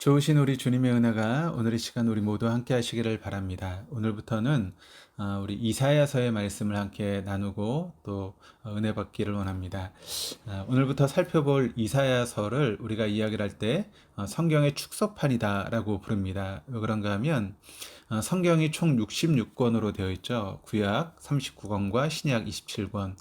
좋으신 우리 주님의 은혜가 오늘 이 시간 우리 모두 함께 하시기를 바랍니다. 오늘부터는 우리 이사야서의 말씀을 함께 나누고 또 은혜 받기를 원합니다. 오늘부터 살펴볼 이사야서를 우리가 이야기를 할 때 성경의 축소판이다라고 부릅니다. 왜 그런가 하면 성경이 총 66권으로 되어 있죠. 구약 39권과 신약 27권.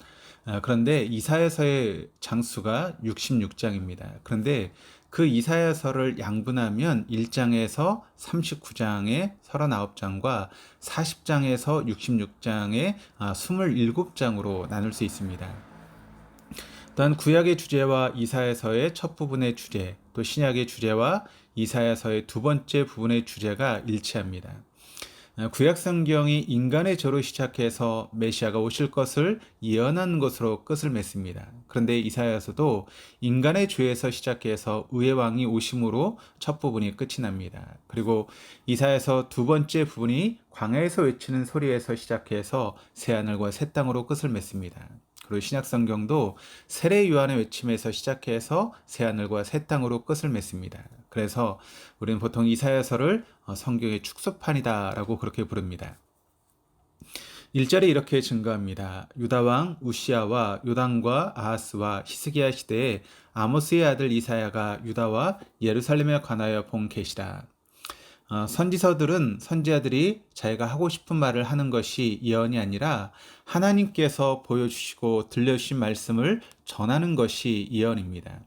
그런데 이사야서의 장수가 66장입니다. 그런데 그 이사야서를 양분하면 1장에서 39장에 39장과 40장에서 66장에 27장으로 나눌 수 있습니다. 또한 구약의 주제와 이사야서의 첫 부분의 주제, 또 신약의 주제와 이사야서의 두 번째 부분의 주제가 일치합니다. 구약 성경이 인간의 죄로 시작해서 메시아가 오실 것을 예언한 것으로 끝을 맺습니다. 그런데 이사야서도 인간의 죄에서 시작해서 의의 왕이 오심으로 첫 부분이 끝이 납니다. 그리고 이사야서 두 번째 부분이 광야에서 외치는 소리에서 시작해서 새 하늘과 새 땅으로 끝을 맺습니다. 그리고 신약 성경도 세례 요한의 외침에서 시작해서 새 하늘과 새 땅으로 끝을 맺습니다. 그래서 우리는 보통 이사야서를 성경의 축소판이다라고 그렇게 부릅니다. 1절에 이렇게 증거합니다. 유다 왕 우시아와 요담과 아하스와 히스기야 시대에 아모스의 아들 이사야가 유다와 예루살렘에 관하여 본 계시라. 선지서들은 선지자들이 자기가 하고 싶은 말을 하는 것이 예언이 아니라 하나님께서 보여주시고 들려주신 말씀을 전하는 것이 예언입니다.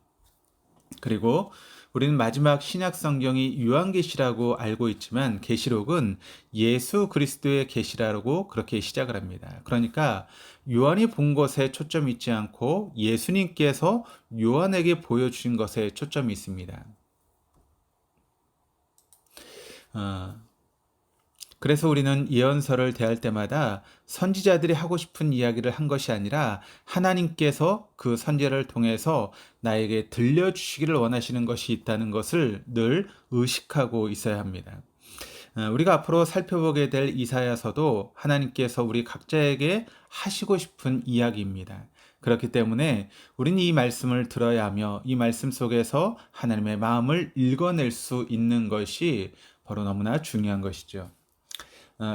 그리고 우리는 마지막 신약 성경이 요한계시라고 알고 있지만 계시록은 예수 그리스도의 계시라고 그렇게 시작을 합니다. 그러니까 요한이 본 것에 초점이 있지 않고 예수님께서 요한에게 보여주신 것에 초점이 있습니다. 어, 그래서 우리는 예언서를 대할 때마다 선지자들이 하고 싶은 이야기를 한 것이 아니라 하나님께서 그 선지자를 통해서 나에게 들려주시기를 원하시는 것이 있다는 것을 늘 의식하고 있어야 합니다. 우리가 앞으로 살펴보게 될 이사야서도 하나님께서 우리 각자에게 하시고 싶은 이야기입니다. 그렇기 때문에 우리는 이 말씀을 들어야 하며 이 말씀 속에서 하나님의 마음을 읽어낼 수 있는 것이 바로 너무나 중요한 것이죠.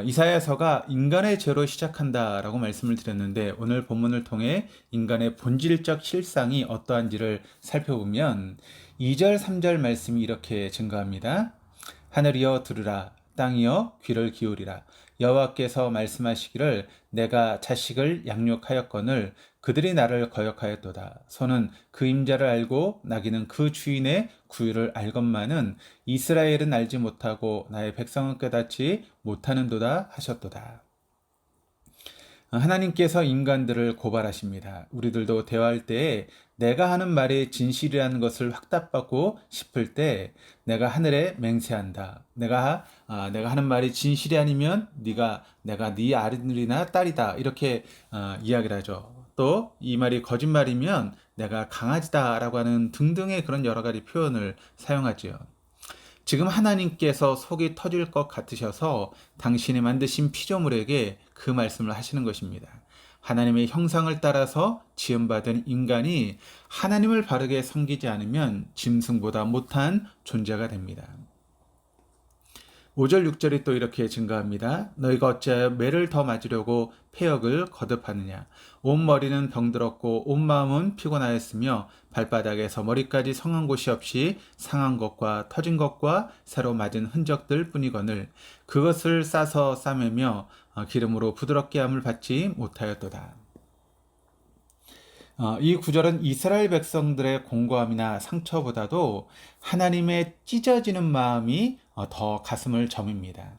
이사야서가 인간의 죄로 시작한다라고 말씀을 드렸는데 오늘 본문을 통해 인간의 본질적 실상이 어떠한지를 살펴보면 2절, 3절 말씀이 이렇게 증거합니다. 하늘이여 들으라, 땅이여 귀를 기울이라. 여호와께서 말씀하시기를 내가 자식을 양육하였거늘 그들이 나를 거역하였도다. 소는 그 임자를 알고 나귀는 그 주인의 구유를 알건만은 이스라엘은 알지 못하고 나의 백성은 깨닫지 못하는도다 하셨도다. 하나님께서 인간들을 고발하십니다. 우리들도 대화할 때에 내가 하는 말이 진실이라는 것을 확답받고 싶을 때 내가 하늘에 맹세한다. 내가 하는 말이 진실이 아니면 내가 네 아들이나 딸이다. 이렇게 이야기를 하죠. 또 이 말이 거짓말이면 내가 강아지다라고 하는 등등의 그런 여러 가지 표현을 사용하지요. 지금 하나님께서 속이 터질 것 같으셔서 당신이 만드신 피조물에게 그 말씀을 하시는 것입니다. 하나님의 형상을 따라서 지음받은 인간이 하나님을 바르게 섬기지 않으면 짐승보다 못한 존재가 됩니다. 5절 6절이 또 이렇게 증가합니다. 너희가 어찌하여 매를 더 맞으려고 폐역을 거듭하느냐. 온 머리는 병들었고 온 마음은 피곤하였으며 발바닥에서 머리까지 성한 곳이 없이 상한 것과 터진 것과 새로 맞은 흔적들 뿐이거늘 그것을 싸서 싸매며 기름으로 부드럽게 함을 받지 못하였도다. 이 구절은 이스라엘 백성들의 공고함이나 상처보다도 하나님의 찢어지는 마음이 더 가슴을 저밉니다.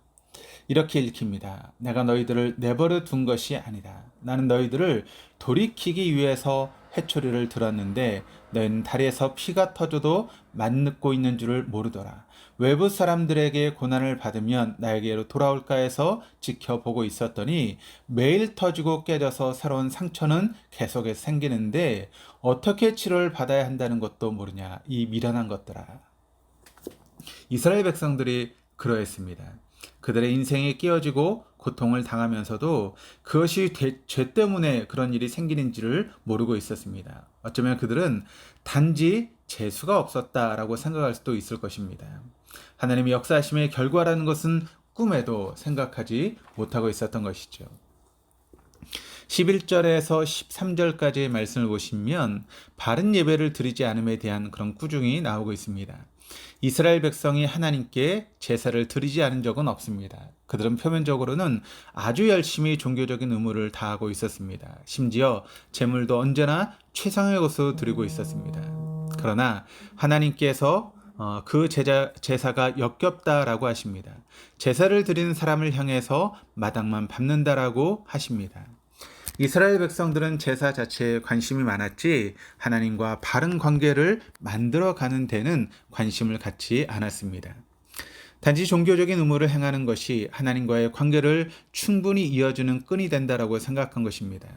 이렇게 읽힙니다. 내가 너희들을 내버려 둔 것이 아니다. 나는 너희들을 돌이키기 위해서 회초리를 들었는데 너희는 다리에서 피가 터져도 맞고 있는 줄을 모르더라. 외부 사람들에게 고난을 받으면 나에게로 돌아올까 해서 지켜보고 있었더니 매일 터지고 깨져서 새로운 상처는 계속해서 생기는데 어떻게 치료를 받아야 한다는 것도 모르냐. 이 미련한 것들아. 이스라엘 백성들이 그러했습니다. 그들의 인생이 깨어지고 고통을 당하면서도 그것이 죄 때문에 그런 일이 생기는지를 모르고 있었습니다. 어쩌면 그들은 단지 재수가 없었다라고 생각할 수도 있을 것입니다. 하나님의 역사하심의 결과라는 것은 꿈에도 생각하지 못하고 있었던 것이죠. 11절에서 13절까지의 말씀을 보시면 바른 예배를 드리지 않음에 대한 그런 꾸중이 나오고 있습니다. 이스라엘 백성이 하나님께 제사를 드리지 않은 적은 없습니다. 그들은 표면적으로는 아주 열심히 종교적인 의무를 다하고 있었습니다. 심지어 제물도 언제나 최상의 것으로 드리고 있었습니다. 그러나 하나님께서 그 제사가 역겹다라고 하십니다. 제사를 드리는 사람을 향해서 마당만 밟는다라고 하십니다. 이스라엘 백성들은 제사 자체에 관심이 많았지 하나님과 바른 관계를 만들어가는 데는 관심을 갖지 않았습니다. 단지 종교적인 의무를 행하는 것이 하나님과의 관계를 충분히 이어주는 끈이 된다라고 생각한 것입니다.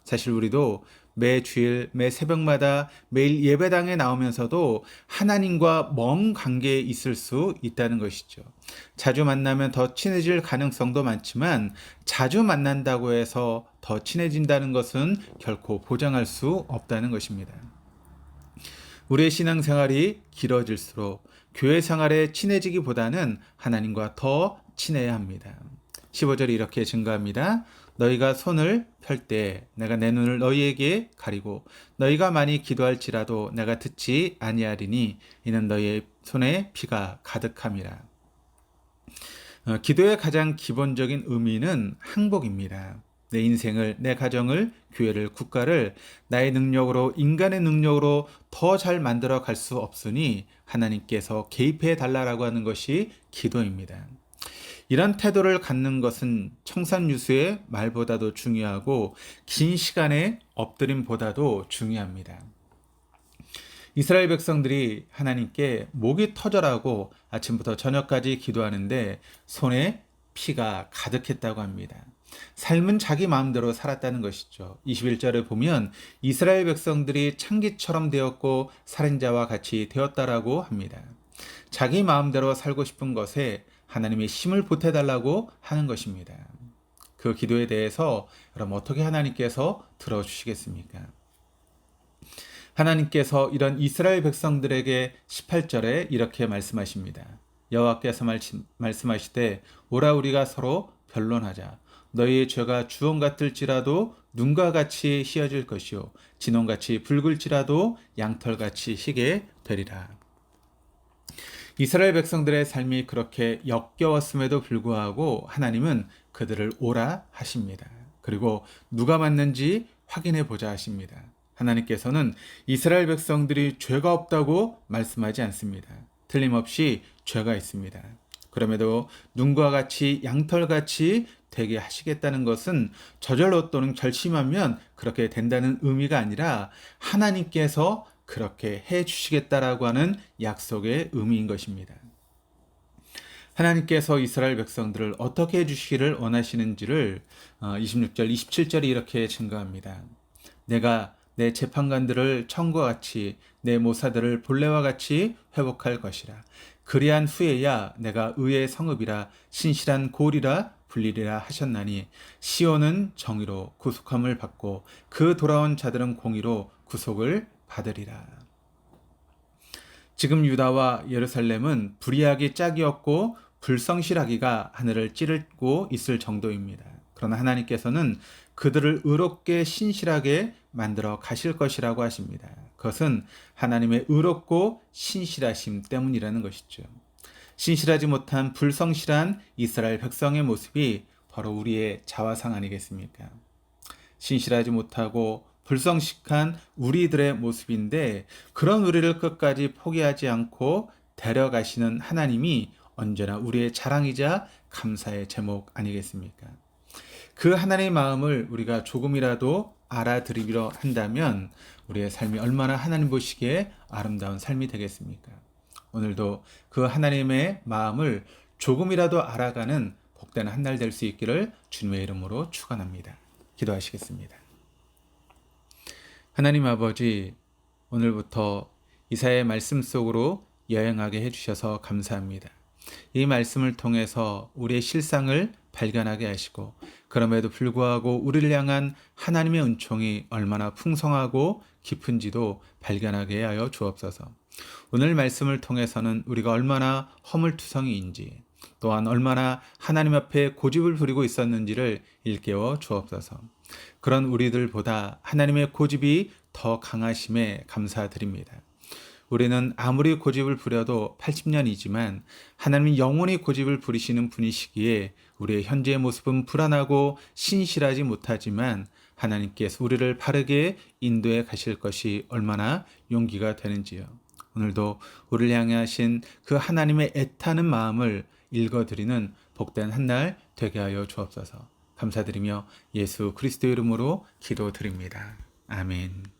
사실 우리도 매 주일, 매 새벽마다 매일 예배당에 나오면서도 하나님과 먼 관계에 있을 수 있다는 것이죠. 자주 만나면 더 친해질 가능성도 많지만 자주 만난다고 해서 더 친해진다는 것은 결코 보장할 수 없다는 것입니다. 우리의 신앙생활이 길어질수록 교회 생활에 친해지기보다는 하나님과 더 친해야 합니다. 15절이 이렇게 증가합니다. 너희가 손을 펼 때 내가 내 눈을 너희에게 가리고 너희가 많이 기도할지라도 내가 듣지 아니하리니 이는 너희의 손에 피가 가득함이라. 기도의 가장 기본적인 의미는 항복입니다. 내 인생을, 내 가정을, 교회를, 국가를 나의 능력으로, 인간의 능력으로 더 잘 만들어 갈 수 없으니 하나님께서 개입해 달라고 하는 것이 기도입니다. 이런 태도를 갖는 것은 청산유수의 말보다도 중요하고 긴 시간의 엎드림보다도 중요합니다. 이스라엘 백성들이 하나님께 목이 터져라고 아침부터 저녁까지 기도하는데 손에 피가 가득했다고 합니다. 삶은 자기 마음대로 살았다는 것이죠. 21절에 보면 이스라엘 백성들이 창기처럼 되었고 살인자와 같이 되었다라고 합니다. 자기 마음대로 살고 싶은 것에 하나님의 힘을 보태달라고 하는 것입니다. 그 기도에 대해서 그럼 어떻게 하나님께서 들어주시겠습니까? 하나님께서 이런 이스라엘 백성들에게 18절에 이렇게 말씀하십니다. 여호와께서 말씀하시되 오라 우리가 서로 변론하자. 너희의 죄가 주홍 같을지라도 눈과 같이 희어질 것이요 진홍같이 붉을지라도 양털같이 희게 되리라. 이스라엘 백성들의 삶이 그렇게 역겨웠음에도 불구하고 하나님은 그들을 오라 하십니다. 그리고 누가 맞는지 확인해 보자 하십니다. 하나님께서는 이스라엘 백성들이 죄가 없다고 말씀하지 않습니다. 틀림없이 죄가 있습니다. 그럼에도 눈과 같이 양털같이 되게 하시겠다는 것은 저절로 또는 결심하면 그렇게 된다는 의미가 아니라 하나님께서 그렇게 해 주시겠다라고 하는 약속의 의미인 것입니다. 하나님께서 이스라엘 백성들을 어떻게 해 주시기를 원하시는지를 26절, 27절이 이렇게 증거합니다. 내가 내 재판관들을 청과 같이 내 모사들을 본래와 같이 회복할 것이라. 그리한 후에야 내가 의의 성읍이라 신실한 고을이라 불리리라 하셨나니 시온은 정의로 구속함을 받고 그 돌아온 자들은 공의로 구속을 받으리라. 지금 유다와 예루살렘은 불의하기 짝이 없고 불성실하기가 하늘을 찌르고 있을 정도입니다. 그러나 하나님께서는 그들을 의롭게 신실하게 만들어 가실 것이라고 하십니다. 그것은 하나님의 의롭고 신실하심 때문이라는 것이죠. 신실하지 못한 불성실한 이스라엘 백성의 모습이 바로 우리의 자화상 아니겠습니까? 신실하지 못하고 불성실한 우리들의 모습인데 그런 우리를 끝까지 포기하지 않고 데려가시는 하나님이 언제나 우리의 자랑이자 감사의 제목 아니겠습니까? 그 하나님의 마음을 우리가 조금이라도 알아들이려 한다면 우리의 삶이 얼마나 하나님 보시기에 아름다운 삶이 되겠습니까? 오늘도 그 하나님의 마음을 조금이라도 알아가는 복된 한 날 될 수 있기를 주님의 이름으로 축원합니다. 기도하시겠습니다. 하나님 아버지, 오늘부터 이사야의 말씀 속으로 여행하게 해주셔서 감사합니다. 이 말씀을 통해서 우리의 실상을 발견하게 하시고 그럼에도 불구하고 우리를 향한 하나님의 은총이 얼마나 풍성하고 깊은지도 발견하게 하여 주옵소서. 오늘 말씀을 통해서는 우리가 얼마나 허물투성이인지, 또한 얼마나 하나님 앞에 고집을 부리고 있었는지를 일깨워 주옵소서. 그런 우리들보다 하나님의 고집이 더 강하심에 감사드립니다. 우리는 아무리 고집을 부려도 80년이지만 하나님은 영원히 고집을 부리시는 분이시기에 우리의 현재의 모습은 불안하고 신실하지 못하지만 하나님께서 우리를 바르게 인도해 가실 것이 얼마나 용기가 되는지요. 오늘도 우리를 향해 하신 그 하나님의 애타는 마음을 읽어드리는 복된 한 날 되게 하여 주옵소서. 감사드리며 예수 그리스도 이름으로 기도드립니다. 아멘.